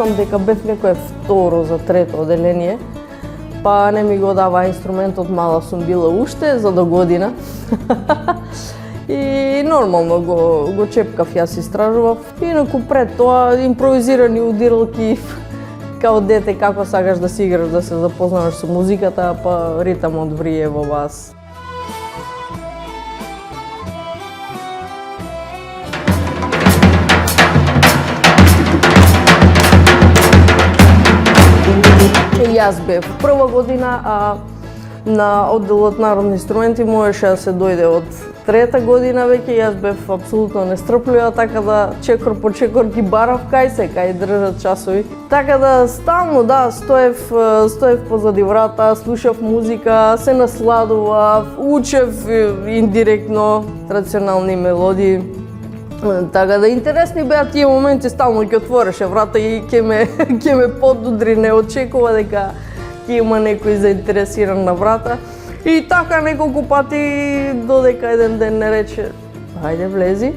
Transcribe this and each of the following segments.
мислам дека бев некое второ за трето оделение, па не ми го дава инструментот, мала сум била уште за до година. И нормално го чепкав, јас истражував. Инаку пред тоа импровизирани удиралки, као дете како сакаш да си играш, да се запознаваш со музиката, па ритамот врие во вас. Јас бев прва година, на одделот народни инструменти можеше да се дојде од трета година веќе. Јас бев апсолутно нестрплива, така да чекор по чекор ги барав кај се, кај држат часови. Така да стално, стоев позади врата, слушав музика, се насладував, учев индиректно традиционални мелодии. Така да интересни беа тие моменти, стално ќе отвореше врата и ќе ме подудри, не очекува дека ќе има некој заинтересиран на врата. И така неколку пати додека еден ден не рече: "Хајде, влези."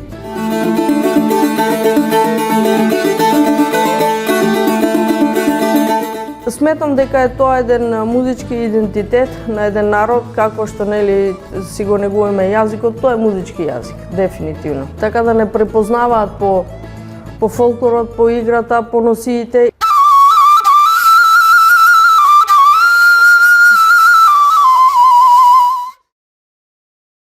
Сметам дека е тоа еден музички идентитет на еден народ, како што нели си го негуваме јазикот, тоа е музички јазик, дефинитивно. Така да не препознаваат по фолклорот, по играта, по носиите.